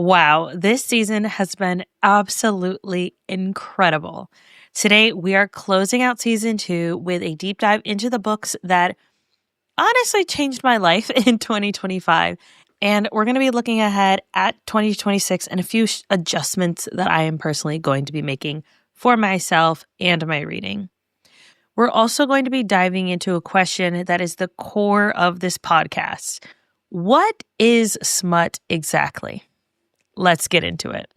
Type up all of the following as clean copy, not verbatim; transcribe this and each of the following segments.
Wow, this season has been absolutely incredible. Today, we are closing out season 2 with a deep dive into the books that honestly changed my life in 2025. And we're going to be looking ahead at 2026 and a few adjustments that I am personally going to be making for myself and my reading. We're also going to be diving into a question that is the core of this podcast. What is smut exactly? Let's get into it.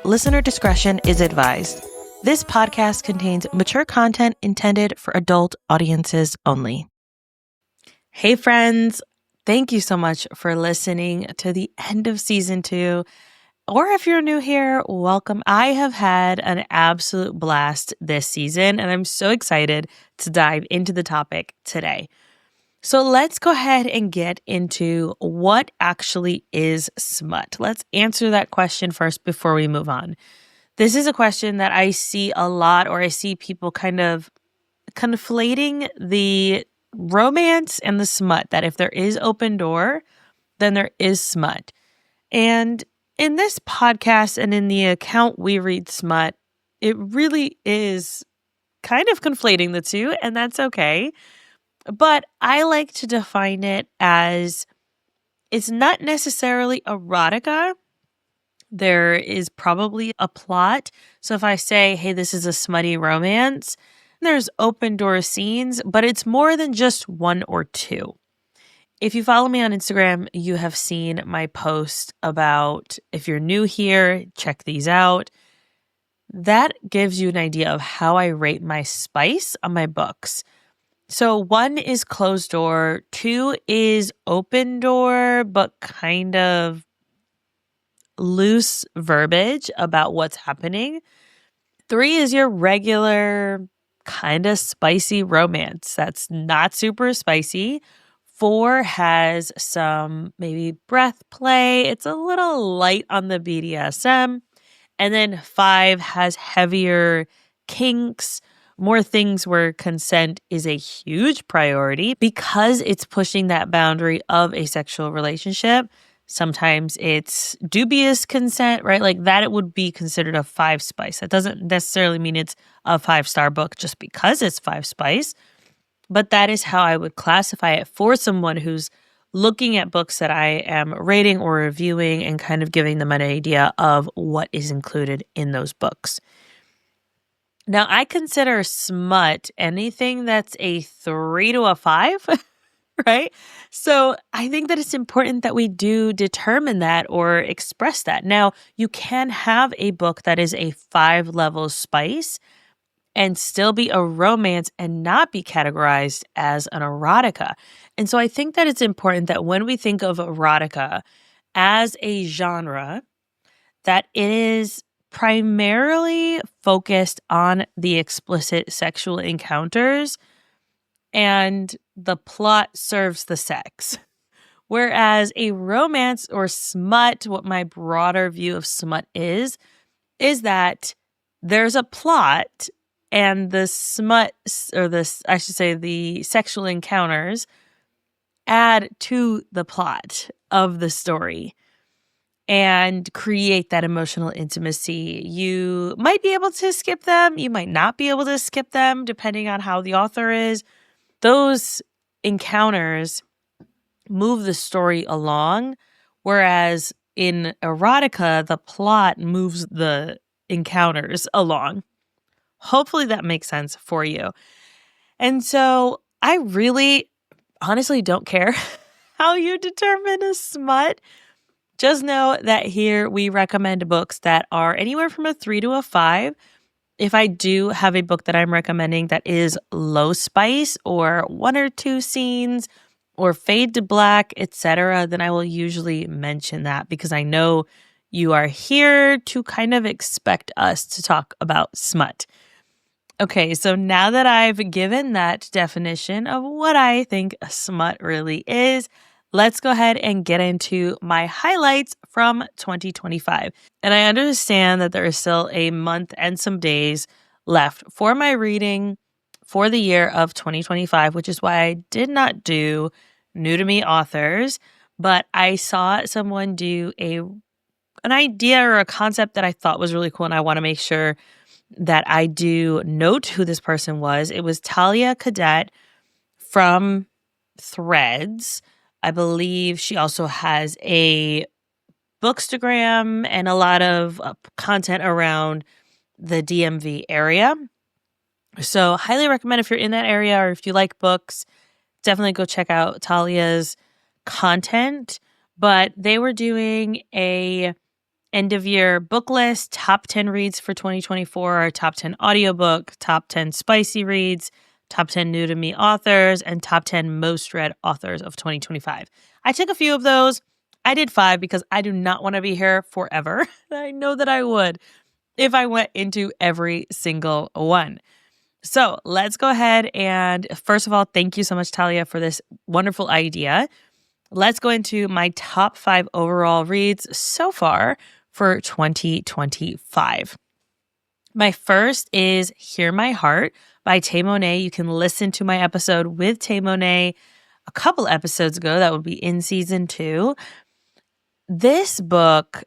Listener discretion is advised. This podcast contains mature content intended for adult audiences only. Hey friends, thank you so much for listening to the end of season 2. Or if you're new here, welcome. I have had an absolute blast this season, and I'm so excited to dive into the topic today. So let's go ahead and get into what actually is smut. Let's answer that question first before we move on. This is a question that I see a lot, or I see people kind of conflating the romance and the smut, that if there is open door, then there is smut. And in this podcast and in the account We Read Smut, it really is kind of conflating the two, and that's okay. But I like to define it as it's not necessarily erotica. There is probably a plot. So if I say, hey, this is a smutty romance, there's open door scenes, but it's more than just one or two. If you follow me on Instagram, you have seen my post about, if you're new here, check these out. That gives you an idea of how I rate my spice on my books. So 1 is closed door, 2 is open door, but kind of loose verbiage about what's happening. 3 is your regular kind of spicy romance. That's not super spicy. 4 has some maybe breath play. It's a little light on the BDSM. And then 5 has heavier kinks, more things where consent is a huge priority because it's pushing that boundary of a sexual relationship. Sometimes it's dubious consent, right? Like that it would be considered a 5 spice. That doesn't necessarily mean it's a 5-star book just because it's 5 spice, but that is how I would classify it for someone who's looking at books that I am rating or reviewing and kind of giving them an idea of what is included in those books. Now, I consider smut anything that's a 3 to a 5, right? So I think that it's important that we do determine that or express that. Now, you can have a book that is a 5-level spice and still be a romance and not be categorized as an erotica. And so I think that it's important that when we think of erotica as a genre, that it is primarily focused on the explicit sexual encounters and the plot serves the sex. Whereas a romance or smut, what my broader view of smut is that there's a plot and the smut, or this, I should say, the sexual encounters add to the plot of the story and create that emotional intimacy. You might be able to skip them. You might not be able to skip them, depending on how the author is. Those encounters move the story along, whereas in erotica, the plot moves the encounters along. Hopefully that makes sense for you. And so I really honestly don't care how you determine a smut. Just know that here we recommend books that are anywhere from a 3 to a 5. If I do have a book that I'm recommending that is low spice or 1 or 2 scenes or fade to black, etc., then I will usually mention that because I know you are here to kind of expect us to talk about smut. Okay, so now that I've given that definition of what I think a smut really is, let's go ahead and get into my highlights from 2025. And I understand that there is still a month and some days left for my reading for the year of 2025, which is why I did not do new to me authors, but I saw someone do a an idea or a concept that I thought was really cool, and I want to make sure that I do note who this person was. It was Talia Cadet from Threads. I believe she also has a Bookstagram and a lot of content around the DMV area. So highly recommend if you're in that area or if you like books, definitely go check out Talia's content. But they were doing a end of year book list, top 10 reads for 2024, top 10 audiobook, top 10 spicy reads, top 10 new to me authors, and top 10 most read authors of 2025. I took a few of those. I did 5 because I do not want to be here forever. I know that I would if I went into every single one. So let's go ahead and first of all, thank you so much, Talia, for this wonderful idea. Let's go into my top 5 overall reads so far for 2025. My first is Hear My Heart by Tay Monet. You can listen to my episode with Tay Monet a couple episodes ago. That would be in season 2. This book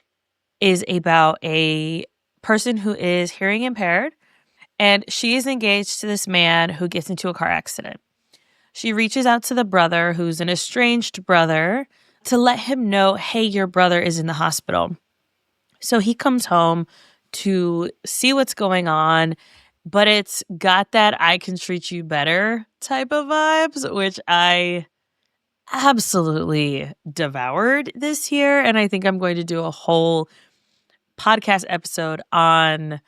is about a person who is hearing impaired, and she is engaged to this man who gets into a car accident. She reaches out to the brother, who's an estranged brother, to let him know, hey, your brother is in the hospital. So he comes home to see what's going on, but it's got that I can treat you better type of vibes, which I absolutely devoured this year. And I think I'm going to do a whole podcast episode on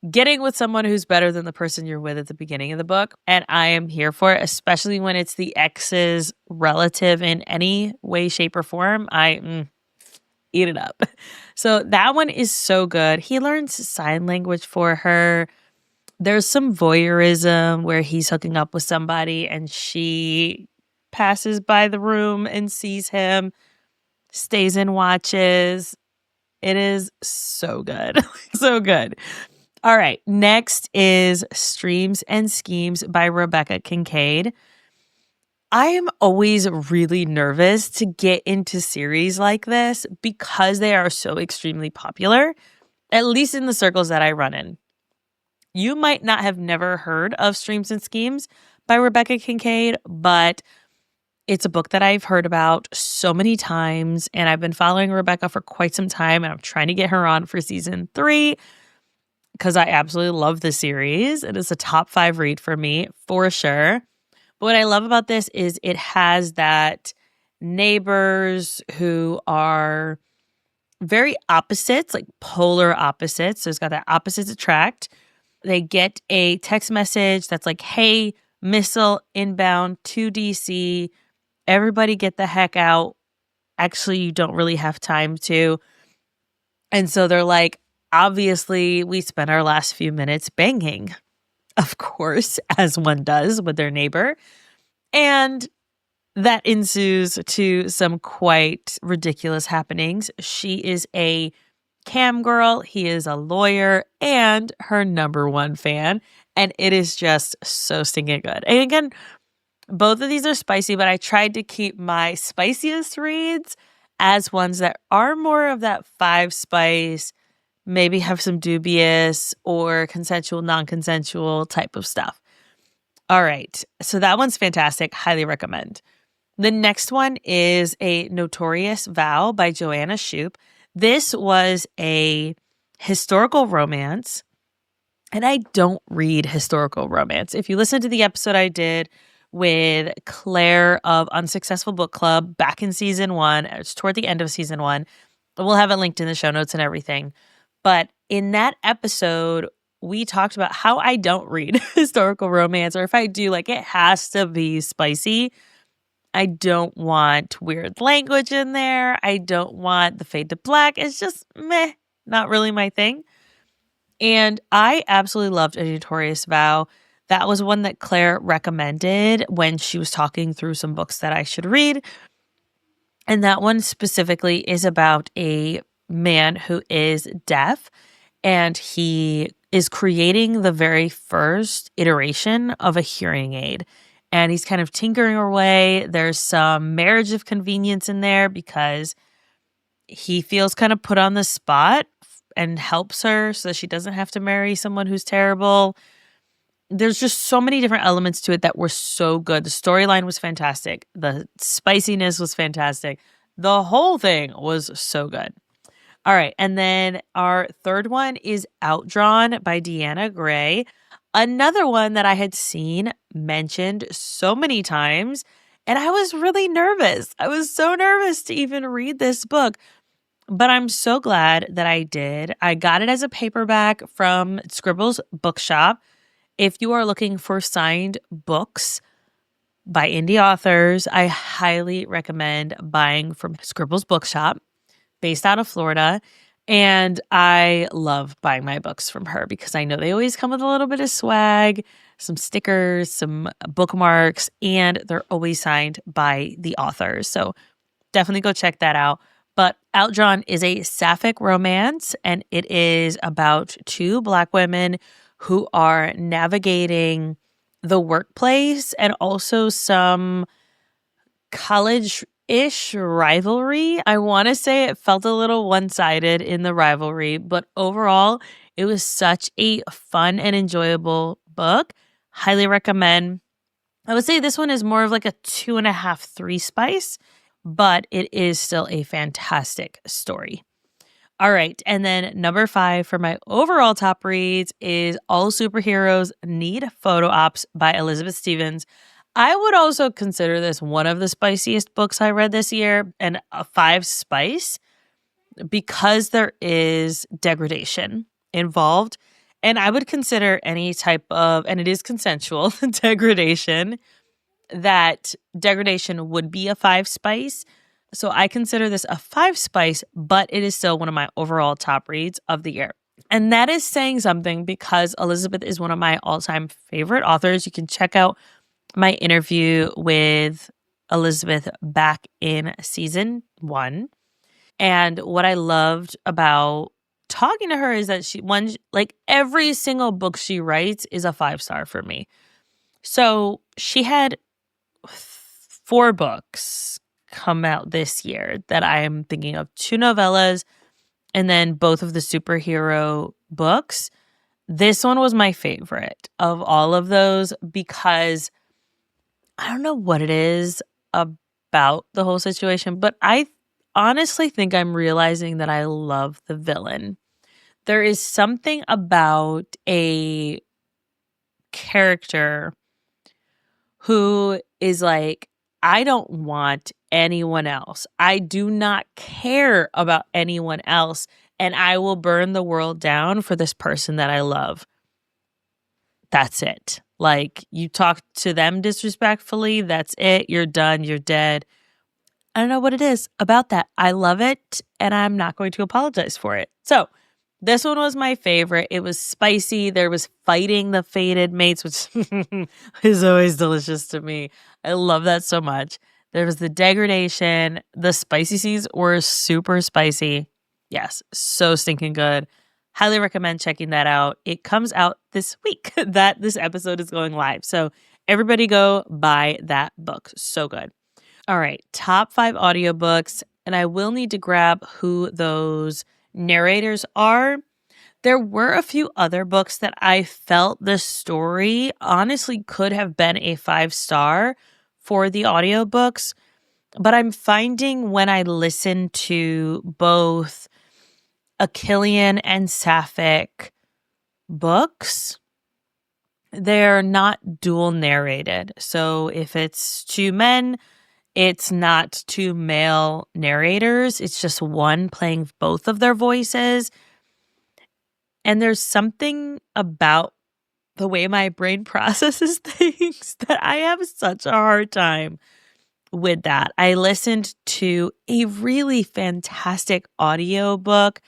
getting with someone who's better than the person you're with at the beginning of the book. And I am here for it, especially when it's the ex's relative in any way, shape, or form. I eat it up. So that one is so good. He learns sign language for her. There's some voyeurism where he's hooking up with somebody and she passes by the room and sees him, stays and watches. It is so good. So good. All right. Next is Streams and Schemes by Rebecca Kincaid. I am always really nervous to get into series like this because they are so extremely popular, at least in the circles that I run in. You might not have never heard of Streams and Schemes by Rebecca Kincaid, but it's a book that I've heard about so many times, and I've been following Rebecca for quite some time, and I'm trying to get her on for season 3 because I absolutely love the series. It is a top 5 read for me, for sure. But what I love about this is it has that neighbors who are very opposites, like polar opposites. So it's got that opposites attract. They get a text message that's like, hey, missile inbound to DC. Everybody get the heck out. Actually, you don't really have time to. And so they're like, obviously, we spent our last few minutes banging, of course, as one does with their neighbor. And that ensues to some quite ridiculous happenings. She is a cam girl, he is a lawyer, and her number one fan. And it is just so stinking good. And again, both of these are spicy, but I tried to keep my spiciest reads as ones that are more of that 5 spice, maybe have some dubious or consensual, non-consensual type of stuff. All right. So that one's fantastic. Highly recommend. The next one is A Notorious Vow by Joanna Shoup. This was a historical romance, and I don't read historical romance. If you listen to the episode I did with Claire of Unsuccessful Book Club back in season 1, it's toward the end of season 1, we'll have it linked in the show notes and everything. But in that episode, we talked about how I don't read historical romance, or if I do, like, it has to be spicy. I don't want weird language in there. I don't want the fade to black. It's just meh, not really my thing. And I absolutely loved A Notorious Vow. That was one that Claire recommended when she was talking through some books that I should read. And that one specifically is about a man who is deaf, and he is creating the very first iteration of a hearing aid. And he's kind of tinkering away. There's some marriage of convenience in there because he feels kind of put on the spot and helps her so that she doesn't have to marry someone who's terrible. There's just so many different elements to it that were so good. The storyline was fantastic. The spiciness was fantastic. The whole thing was so good. All right. And then our third one is Outdrawn by Deanna Gray. Another one that I had seen mentioned so many times, and I was really nervous. I was so nervous to even read this book, but I'm so glad that I did. I got it as a paperback from Scribbles Bookshop. If you are looking for signed books by indie authors, I highly recommend buying from Scribbles Bookshop, based out of Florida. And I love buying my books from her because I know they always come with a little bit of swag, some stickers, some bookmarks, and they're always signed by the authors. So definitely go check that out. But Outdrawn is a Sapphic romance, and it is about two Black women who are navigating the workplace and also some college-ish rivalry. I want to say it felt a little one-sided in the rivalry, but overall, it was such a fun and enjoyable book. Highly recommend. I would say this one is more of like a 2.5, 3 spice, but it is still a fantastic story. All right. And then number 5 for my overall top reads is All Superheroes Need Photo Ops by Elizabeth Stevens. I would also consider this one of the spiciest books I read this year, and a 5 spice, because there is degradation involved. And I would consider any type of, and it is consensual, degradation would be a 5 spice. So I consider this a 5 spice, but it is still one of my overall top reads of the year. And that is saying something because Elizabeth is one of my all-time favorite authors. You can check out my interview with Elizabeth back in season 1. And what I loved about talking to her is that like every single book she writes is a 5-star for me. So she had 4 books come out this year that I am thinking of, 2 novellas and then both of the superhero books. This one was my favorite of all of those because I don't know what it is about the whole situation, but I honestly think I'm realizing that I love the villain. There is something about a character who is like, I don't want anyone else. I do not care about anyone else, and I will burn the world down for this person that I love. That's it. Like, you talk to them disrespectfully, that's it. You're done. You're dead. I don't know what it is about that. I love it, and I'm not going to apologize for it. So this one was my favorite. It was spicy. There was fighting the fated mates, which is always delicious to me. I love that so much. There was the degradation. The spicy scenes were super spicy. Yes, so stinking good. Highly recommend checking that out. It comes out this week that this episode is going live. So everybody go buy that book. So good. All right, top 5 audiobooks. And I will need to grab who those narrators are. There were a few other books that I felt the story honestly could have been a 5-star for the audiobooks, but I'm finding when I listen to both Achillian and Sapphic books, they're not dual narrated. So if it's 2 men, it's not 2 male narrators. It's just one playing both of their voices. And there's something about the way my brain processes things that I have such a hard time with that. I listened to a really fantastic audiobook.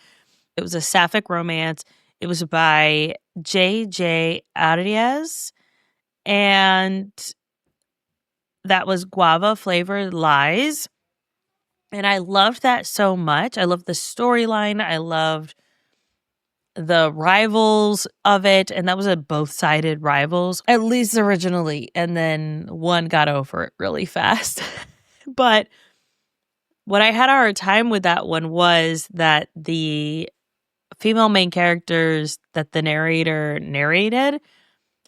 It was a Sapphic romance. It was by J.J. Arias, and that was Guava Flavored Lies. And I loved that so much. I loved the storyline. I loved the rivals of it. And that was a both-sided rivals, at least originally. And then one got over it really fast. But What I had a hard time with that one was that the female main characters that the narrator narrated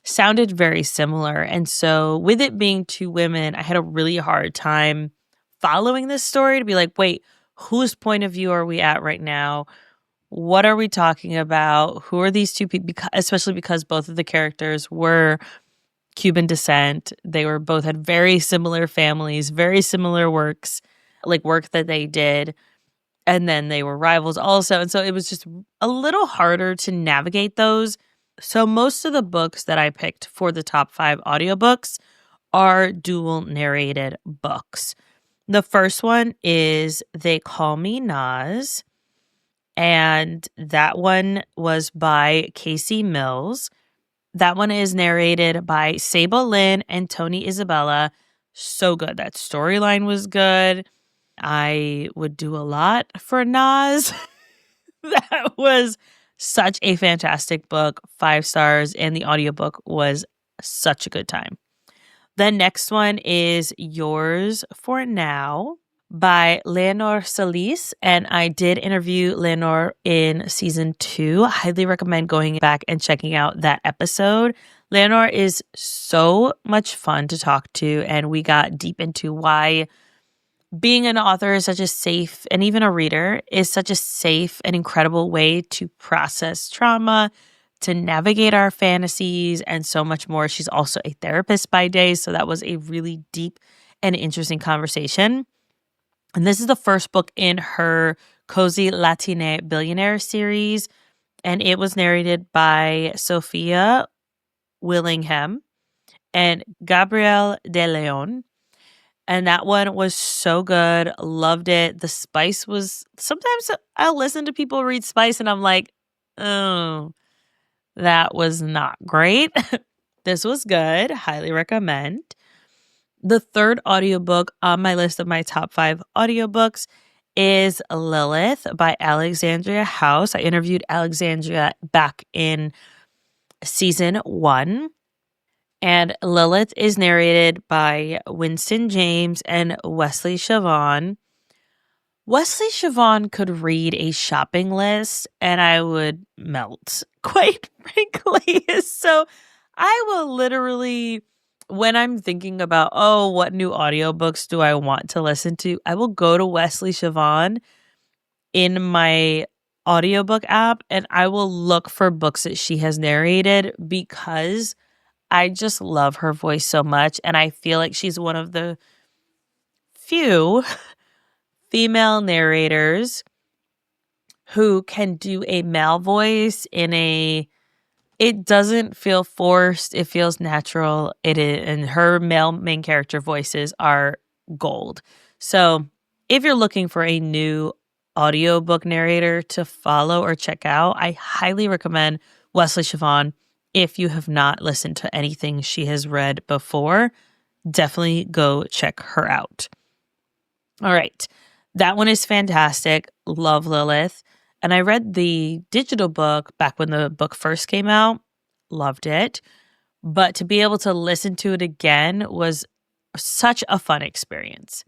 sounded very similar. And so, with it being two women, I had a really hard time following this story to be like, wait, whose point of view are we at right now? What are we talking about? Who are these two people? Especially because both of the characters were Cuban descent. They were both had very similar families, very similar works, like work that they did. And then they were rivals also. And so it was just a little harder to navigate those. So most of the books that I picked for the top 5 audiobooks are dual narrated books. The first one is They Call Me Nas, and that one was by Casey Mills. That one is narrated by Sable Lynn and Tony Isabella. So good. That storyline was good. I would do a lot for Nas. That was such a fantastic book, 5 stars, and the audiobook was such a good time. The next one is Yours for Now by Leonor Solis, and I did interview Leonor in season 2. I highly recommend going back and checking out that episode. Leonor is so much fun to talk to, and we got deep into why being an author is such a safe, and even a reader, is such a safe and incredible way to process trauma, to navigate our fantasies, and so much more. She's also a therapist by day, so that was a really deep and interesting conversation. And this is the first book in her Cozy Latina Billionaire series, and it was narrated by Sophia Willingham and Gabrielle De Leon. And that one was so good. Loved it. The spice was, sometimes I'll listen to people read spice and I'm like, oh, that was not great. This was good. Highly recommend. The third audiobook on my list of my top 5 audiobooks is Lilith by Alexandria House. I interviewed Alexandria back in season 1. And Lilith is narrated by Winston James and Wesleigh Siobhan. Wesleigh Siobhan could read a shopping list and I would melt, quite frankly. So I will literally, when I'm thinking about, oh, what new audiobooks do I want to listen to, I will go to Wesleigh Siobhan in my audiobook app and I will look for books that she has narrated because I just love her voice so much, and I feel like she's one of the few female narrators who can do a male voice it doesn't feel forced, it feels natural, and her male main character voices are gold. So if you're looking for a new audiobook narrator to follow or check out, I highly recommend Wesleigh Siobhan. If you have not listened to anything she has read before, definitely go check her out. All right. That one is fantastic. Love Lilith. And I read the digital book back when the book first came out. Loved it. But to be able to listen to it again was such a fun experience.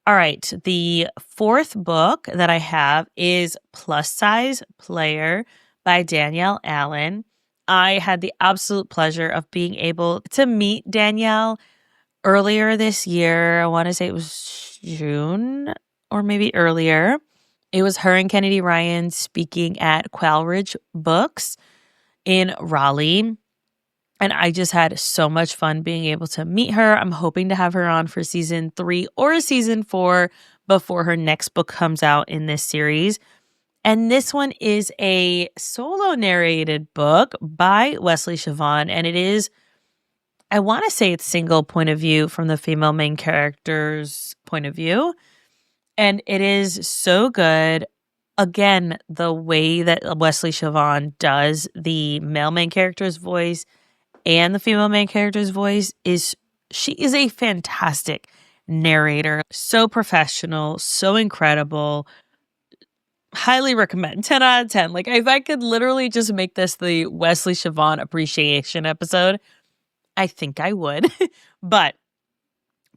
All right. The fourth book that I have is Plus Size Player by Danielle Allen. I had the absolute pleasure of being able to meet Danielle earlier this year. I want to say it was June or maybe earlier. It was her and Kennedy Ryan speaking at Quail Ridge Books in Raleigh. And I just had so much fun being able to meet her. I'm hoping to have her on for season 3 or season 4 before her next book comes out in this series. And this one is a solo narrated book by Wesleigh Siobhan. And it is, I want to say it's single point of view from the female main character's point of view. And it is so good. Again, the way that Wesleigh Siobhan does the male main character's voice and the female main character's voice she is a fantastic narrator. So professional, so incredible. Highly recommend. 10 out of 10. Like, if I could literally just make this the Wesleigh Siobhan appreciation episode, I think I would. But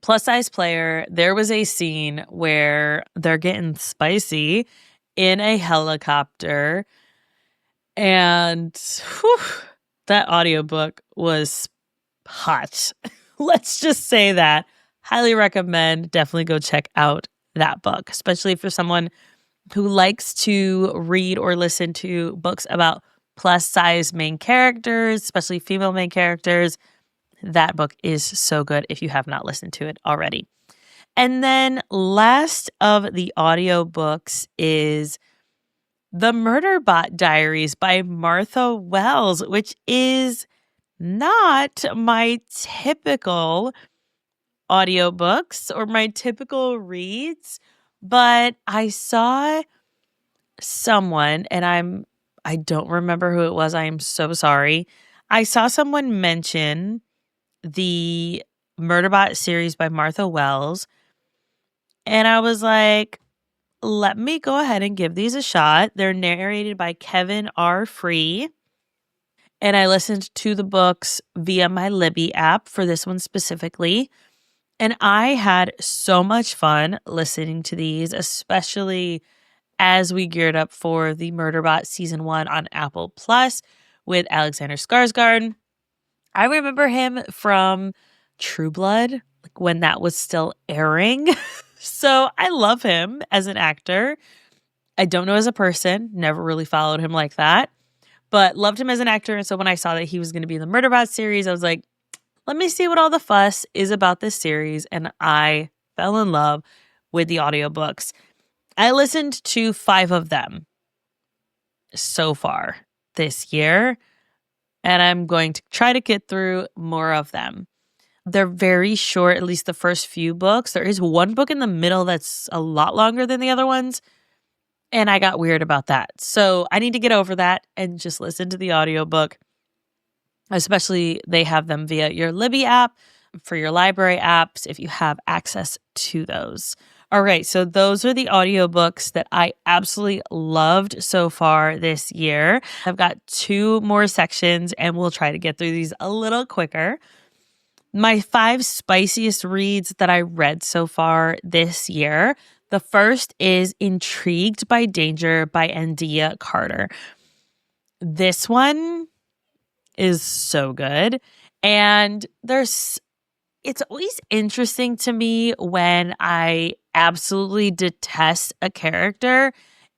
Plus Size Player, there was a scene where they're getting spicy in a helicopter, and whew, that audiobook was hot. Let's just say that. Highly recommend. Definitely go check out that book, especially for someone who likes to read or listen to books about plus size main characters, especially female main characters. That book is so good if you have not listened to it already. And then last of the audiobooks is The Murderbot Diaries by Martha Wells, which is not my typical audiobooks or my typical reads, but I saw someone, and I don't remember who it was. I am so sorry. I saw someone mention the Murderbot series by Martha Wells, and I was like, let me go ahead and give these a shot. They're narrated by Kevin R. Free, and I listened to the books via my Libby app for this one specifically. And I had so much fun listening to these, especially as we geared up for the Murderbot season 1 on Apple Plus with Alexander Skarsgård. I remember him from True Blood, like when that was still airing. So I love him as an actor. I don't know as a person, never really followed him like that, but loved him as an actor. And so when I saw that he was going to be in the Murderbot series, I was like, let me see what all the fuss is about this series. And I fell in love with the audiobooks. I listened to 5 of them so far this year, and I'm going to try to get through more of them. They're very short, at least the first few books. There is one book in the middle that's a lot longer than the other ones, and I got weird about that. So I need to get over that and just listen to the audiobook. Especially they have them via your Libby app for your library apps if you have access to those. All right, so those are the audiobooks that I absolutely loved so far this year. I've got 2 more sections and we'll try to get through these a little quicker. My 5 spiciest reads that I read so far this year. The first is Intrigued by Danger by Andia Carter. This one is so good. And it's always interesting to me when I absolutely detest a character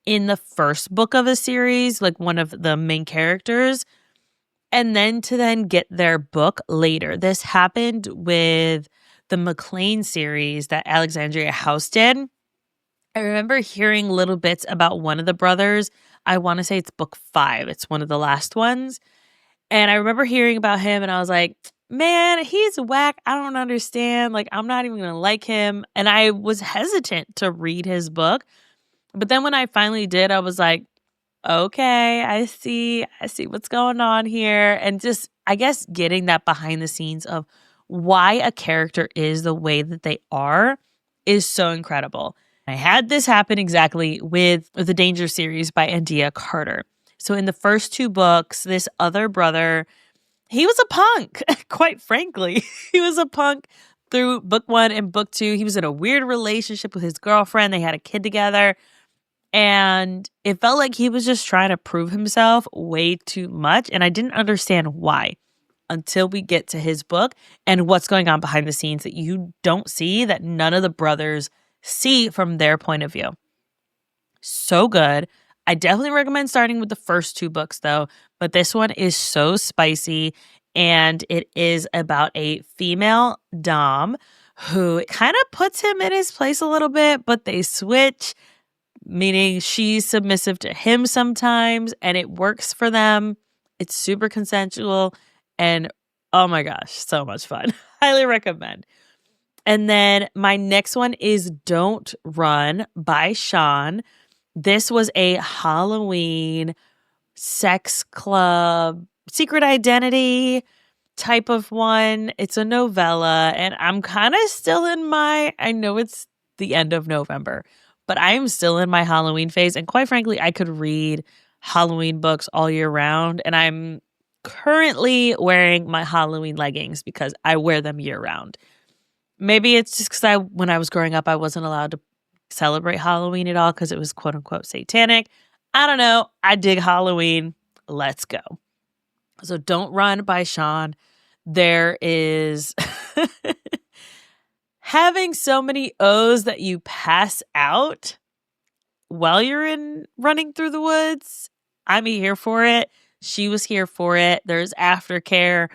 in the first book of a series, like one of the main characters, and then to get their book later. This happened with the McLean series that Alexandria House did. I remember hearing little bits about one of the brothers. I want to say it's book 5. It's one of the last ones. And I remember hearing about him and I was like, man, he's whack. I don't understand. Like, I'm not even going to like him. And I was hesitant to read his book. But then when I finally did, I was like, okay, I see what's going on here. And just, I guess, getting that behind the scenes of why a character is the way that they are is so incredible. I had this happen exactly with the Danger series by Andia Carter. So in the first 2 books, this other brother, he was a punk, quite frankly. He was a punk through book 1 and book 2. He was in a weird relationship with his girlfriend. They had a kid together. And it felt like he was just trying to prove himself way too much. And I didn't understand why until we get to his book and what's going on behind the scenes that you don't see, that none of the brothers see from their point of view. So good. I definitely recommend starting with the first 2 books though, but this one is so spicy, and it is about a female dom who kind of puts him in his place a little bit, but they switch, meaning she's submissive to him sometimes, and it works for them. It's super consensual, and oh my gosh, so much fun. Highly recommend. And then my next one is Don't Run by Sean. This was a Halloween sex club, secret identity type of one. It's a novella, and I'm kind of still I know it's the end of November, but I am still in my Halloween phase. And quite frankly, I could read Halloween books all year round. And I'm currently wearing my Halloween leggings because I wear them year round. Maybe it's just because when I was growing up, I wasn't allowed to celebrate Halloween at all because it was quote unquote satanic. I don't know. I dig Halloween. Let's go. So Don't Run by Sean. There is having so many O's that you pass out while you're in running through the woods. I'm here for it. She was here for it. There's aftercare.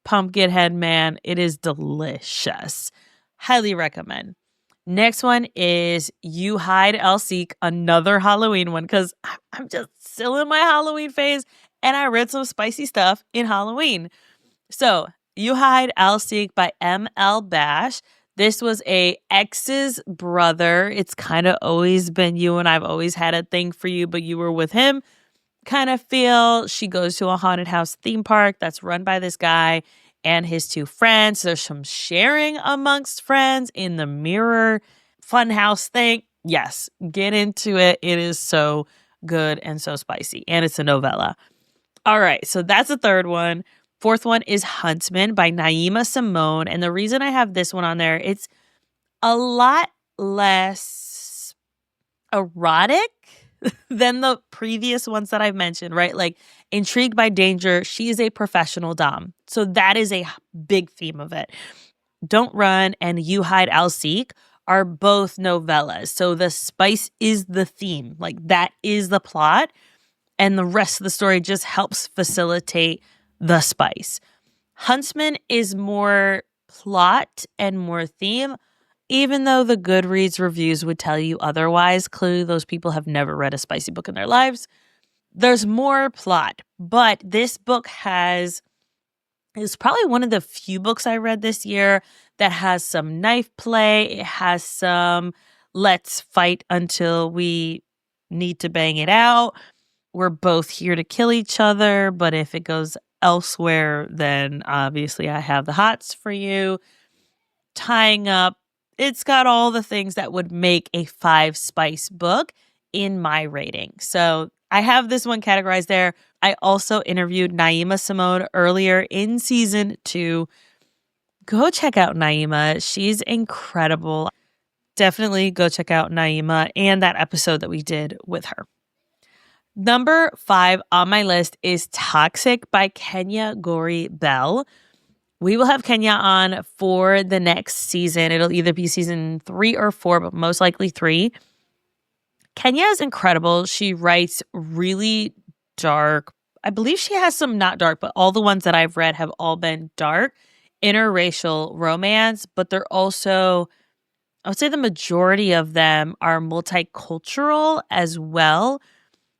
Pumpkinhead Man. It is delicious. Highly recommend. Next one is You Hide, I'll Seek, another Halloween one because I'm just still in my Halloween phase and I read some spicy stuff in Halloween. So You Hide, I'll Seek by M.L. Bash. This was a ex's brother. It's kind of always been you and I've always had a thing for you, but you were with him kind of feel. She goes to a haunted house theme park that's run by this guy and his two friends. There's some sharing amongst friends in the mirror funhouse thing. Yes, get into it. It is so good and so spicy. And it's a novella. All right, so that's the third one. Fourth one is Huntsman by Naima Simone. And the reason I have this one on there, it's a lot less erotic than the previous ones that I've mentioned, right? Like Intrigued by Danger, she is a professional dom. So that is a big theme of it. Don't Run and You Hide, I'll Seek are both novellas. So the spice is the theme. Like that is the plot. And the rest of the story just helps facilitate the spice. Huntsman is more plot and more theme, even though the Goodreads reviews would tell you otherwise. Clearly, those people have never read a spicy book in their lives. There's more plot, but this book is probably one of the few books I read this year that has some knife play. It has some let's fight until we need to bang it out. We're both here to kill each other, but if it goes elsewhere, then obviously I have the hots for you. Tying up. It's got all the things that would make a 5 spice book in my rating. So I have this one categorized there. I also interviewed Naima Simone earlier in season 2. Go check out Naima. She's incredible. Definitely go check out Naima and that episode that we did with her. Number 5 on my list is Toxic by Kenya Gori Bell. We will have Kenya on for the next season. It'll either be season 3 or 4, but most likely 3. Kenya is incredible. She writes really dark. I believe she has some not dark, but all the ones that I've read have all been dark, interracial romance, but they're also, I would say the majority of them are multicultural as well.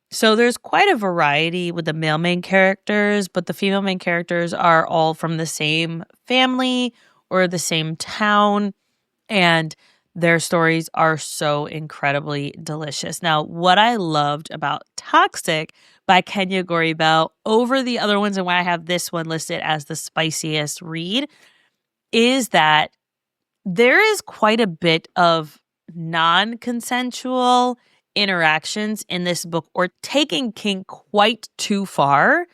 So there's quite a variety with the male main characters, but the female main characters are all from the same family or the same town, and their stories are so incredibly delicious. Now, what I loved about Toxic by Kenya Gori Bell over the other ones, and why I have this one listed as the spiciest read, is that there is quite a bit of non-consensual interactions in this book, or taking kink quite too far.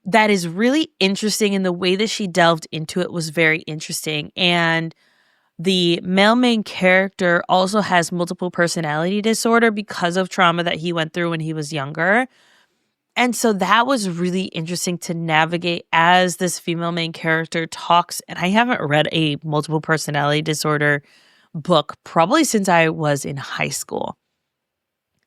That is really interesting, and the way that she delved into it was very interesting. And the male main character also has multiple personality disorder because of trauma that he went through when he was younger. And so that was really interesting to navigate as this female main character talks. And I haven't read a multiple personality disorder book probably since I was in high school.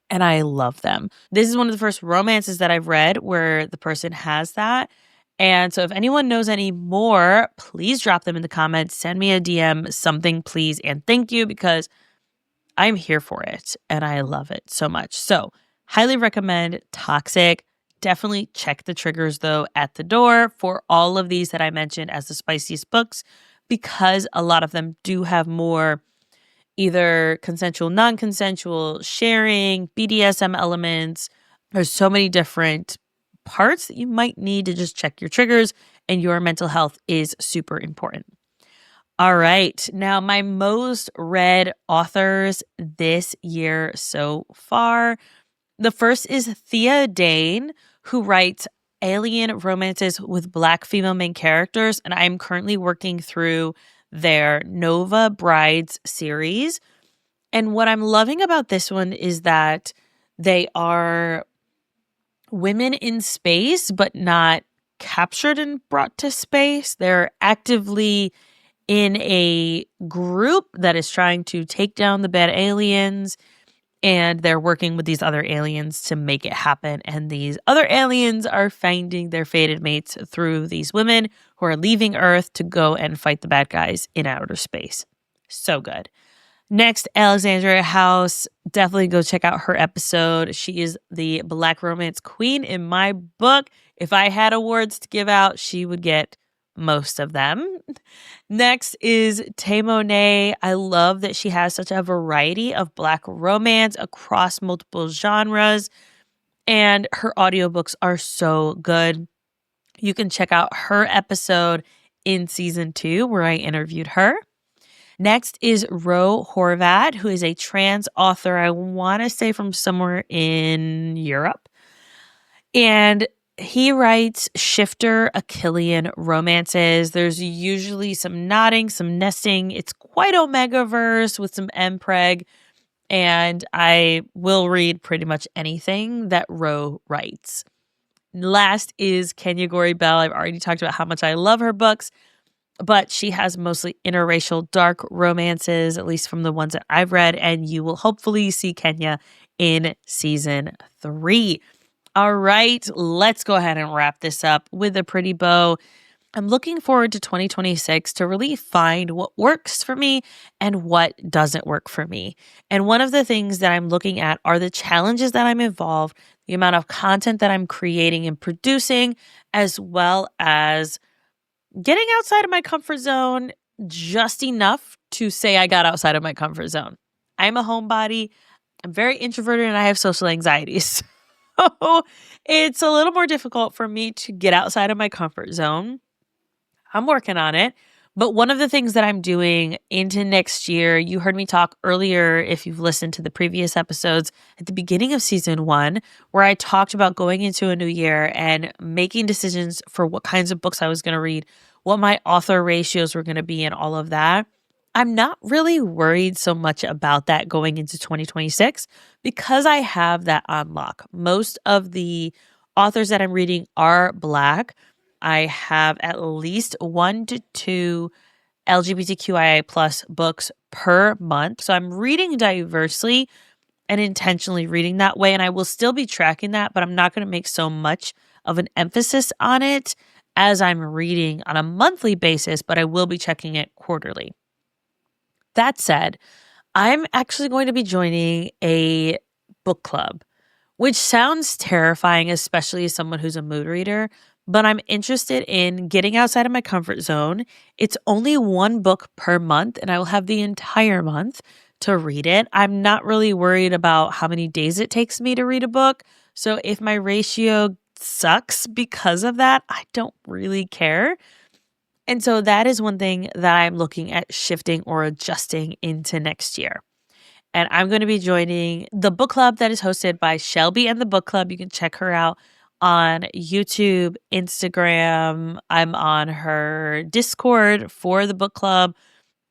And I love them. This is one of the first romances that I've read where the person has that. And so if anyone knows any more, please drop them in the comments. Send me a DM, something, please. And thank you, because I'm here for it and I love it so much. So highly recommend Toxic. Definitely check the triggers, though, at the door for all of these that I mentioned as the spiciest books, because a lot of them do have more either consensual, non-consensual, sharing, BDSM elements. There's so many different parts that you might need to just check your triggers, and your mental health is super important. All right. Now, my most read authors this year so far. The first is Thea Dane, who writes alien romances with Black female main characters. And I'm currently working through their Nova Brides series. And what I'm loving about this one is that they are women in space, but not captured and brought to space. They're actively in a group that is trying to take down the bad aliens, and they're working with these other aliens to make it happen. And these other aliens are finding their fated mates through these women who are leaving Earth to go and fight the bad guys in outer space. So good. Next, Alexandria House. Definitely go check out her episode. She is the Black romance queen in my book. If I had awards to give out, she would get most of them. Next is Tay Monet. I love that she has such a variety of Black romance across multiple genres, and her audiobooks are so good. You can check out her episode in season 2 where I interviewed her. Next is Ro Horvat, who is a trans author, I want to say from somewhere in Europe. And he writes shifter Achillian romances. There's usually some nodding, some nesting. It's quite Omegaverse with some MPreg. And I will read pretty much anything that Ro writes. Last is Kenya Gori Bell. I've already talked about how much I love her books, but she has mostly interracial dark romances, at least from the ones that I've read, and you will hopefully see Kenya in season 3. All right, let's go ahead and wrap this up with a pretty bow. I'm looking forward to 2026 to really find what works for me and what doesn't work for me. And one of the things that I'm looking at are the challenges that I'm involved, the amount of content that I'm creating and producing, as well as getting outside of my comfort zone just enough to say I got outside of my comfort zone. I'm a homebody. I'm very introverted and I have social anxieties. So it's a little more difficult for me to get outside of my comfort zone. I'm working on it. But one of the things that I'm doing into next year, you heard me talk earlier, if you've listened to the previous episodes at the beginning of season 1, where I talked about going into a new year and making decisions for what kinds of books I was going to read, what my author ratios were going to be, and all of that. I'm not really worried so much about that going into 2026 because I have that on lock. Most of the authors that I'm reading are Black. I have at least 1 to 2 LGBTQIA plus books per month. So I'm reading diversely and intentionally reading that way. And I will still be tracking that, but I'm not going to make so much of an emphasis on it as I'm reading on a monthly basis, but I will be checking it quarterly. That said, I'm actually going to be joining a book club, which sounds terrifying, especially as someone who's a mood reader, but I'm interested in getting outside of my comfort zone. It's only 1 book per month, and I will have the entire month to read it. I'm not really worried about how many days it takes me to read a book. So if my ratio sucks because of that, I don't really care. And so that is one thing that I'm looking at shifting or adjusting into next year. And I'm going to be joining the book club that is hosted by Shelby and the Book Club. You can check her out on YouTube, Instagram. I'm on her Discord for the book club.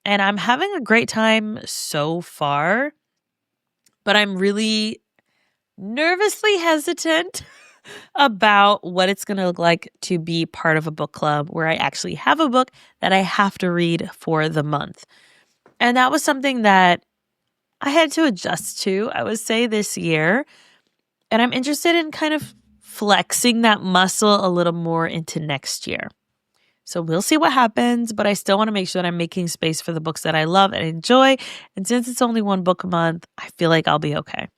And I'm having a great time so far. But I'm really nervously hesitant about what it's going to look like to be part of a book club where I actually have a book that I have to read for the month. And that was something that I had to adjust to, I would say, this year. And I'm interested in kind of flexing that muscle a little more into next year. So we'll see what happens, but I still want to make sure that I'm making space for the books that I love and enjoy. And since it's only 1 book a month, I feel like I'll be okay.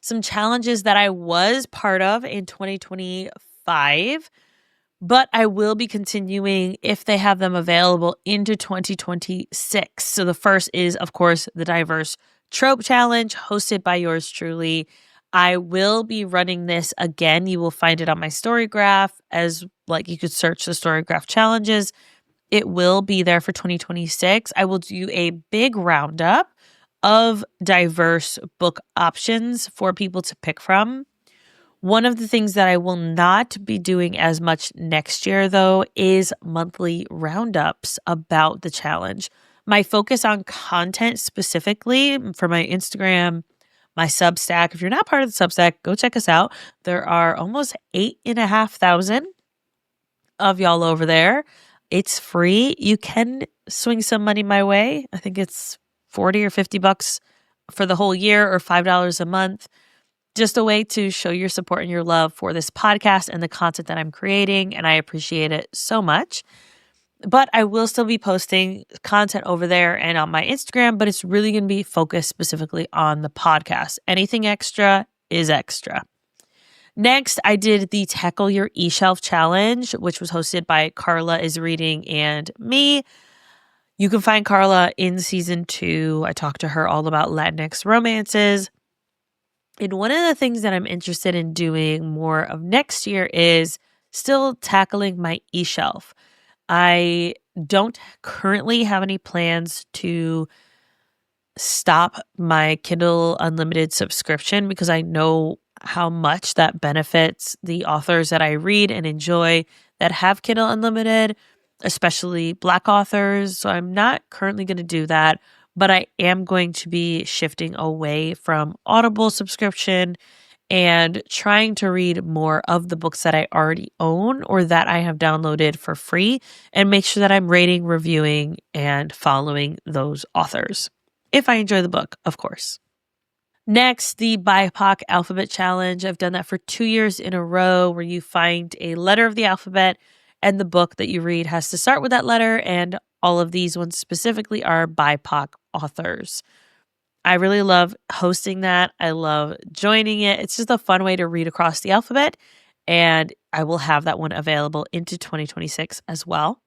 Some challenges that I was part of in 2025, but I will be continuing if they have them available into 2026. So the first is, of course, the Diverse Trope Challenge hosted by yours truly. I will be running this again. You will find it on my Storygraph as you could search the Storygraph challenges. It will be there for 2026. I will do a big roundup of diverse book options for people to pick from. One of the things that I will not be doing as much next year, though, is monthly roundups about the challenge. My focus on content specifically for my Instagram, my Substack. If you're not part of the Substack, go check us out. There are almost 8,500 of y'all over there. It's free. You can swing some money my way. I think it's 40 or $50 for the whole year or $5 a month. Just a way to show your support and your love for this podcast and the content that I'm creating. And I appreciate it so much. But I will still be posting content over there and on my Instagram, but it's really going to be focused specifically on the podcast. Anything extra is extra. Next, I did the Tackle Your eShelf Challenge, which was hosted by Carla is Reading and me. You can find Carla in season 2. I talked to her all about Latinx romances. And one of the things that I'm interested in doing more of next year is still tackling my eShelf. I don't currently have any plans to stop my Kindle Unlimited subscription because I know how much that benefits the authors that I read and enjoy that have Kindle Unlimited, especially Black authors. So I'm not currently going to do that, but I am going to be shifting away from Audible subscription and trying to read more of the books that I already own or that I have downloaded for free and make sure that I'm rating, reviewing, and following those authors. If I enjoy the book, of course. Next, the BIPOC Alphabet Challenge. I've done that for 2 years in a row where you find a letter of the alphabet and the book that you read has to start with that letter, and all of these ones specifically are BIPOC authors. I really love hosting that. I love joining it. It's just a fun way to read across the alphabet, and I will have that one available into 2026 as well.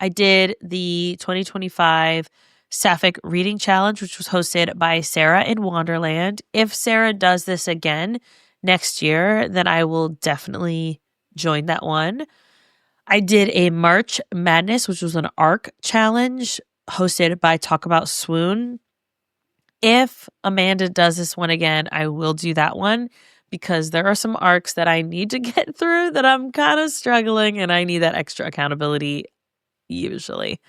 I did the 2025 Sapphic Reading Challenge, which was hosted by Sarah in Wonderland. If Sarah does this again next year, then I will definitely join that one. I did a March Madness, which was an ARC challenge hosted by Talk About Swoon. If Amanda does this one again, I will do that one because there are some arcs that I need to get through that I'm kind of struggling and I need that extra accountability usually.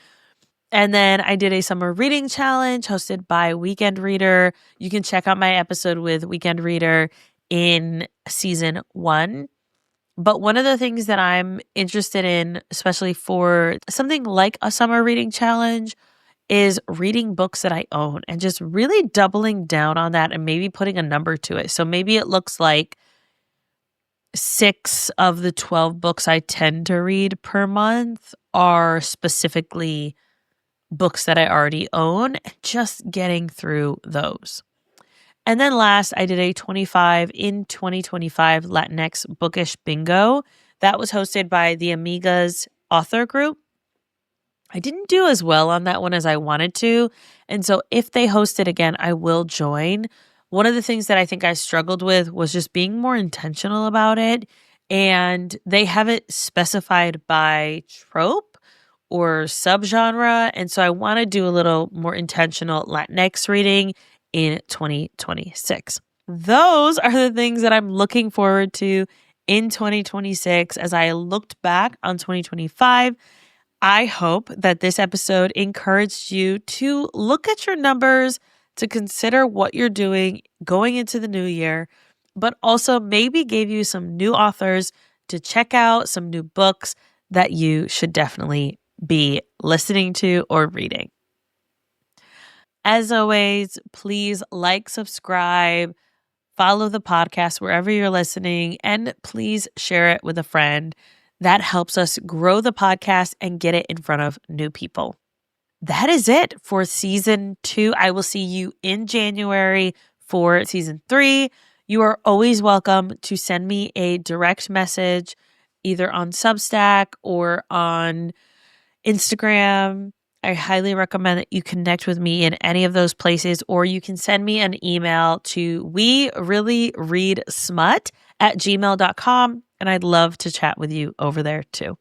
And then I did a summer reading challenge hosted by Weekend Reader. You can check out my episode with Weekend Reader in season 1. But one of the things that I'm interested in, especially for something like a summer reading challenge, is reading books that I own and just really doubling down on that and maybe putting a number to it. So maybe it looks like 6 of the 12 books I tend to read per month are specifically books that I already own, just getting through those. And then last, I did a 25 in 2025 Latinx Bookish Bingo. That was hosted by the Amigas author group. I didn't do as well on that one as I wanted to. And so if they host it again, I will join. One of the things that I think I struggled with was just being more intentional about it. And they have it specified by trope or subgenre. And so I want to do a little more intentional Latinx reading in 2026. Those are the things that I'm looking forward to in 2026. As I looked back on 2025, I hope that this episode encouraged you to look at your numbers, to consider what you're doing going into the new year, but also maybe gave you some new authors to check out, some new books that you should definitely be listening to or reading. As always, please like, subscribe, follow the podcast wherever you're listening, and please share it with a friend. That helps us grow the podcast and get it in front of new people. That is it for season 2. I will see you in January for season 3. You are always welcome to send me a direct message either on Substack or on Instagram. I highly recommend that you connect with me in any of those places, or you can send me an email to wereallyreadsmut@gmail.com, and I'd love to chat with you over there too.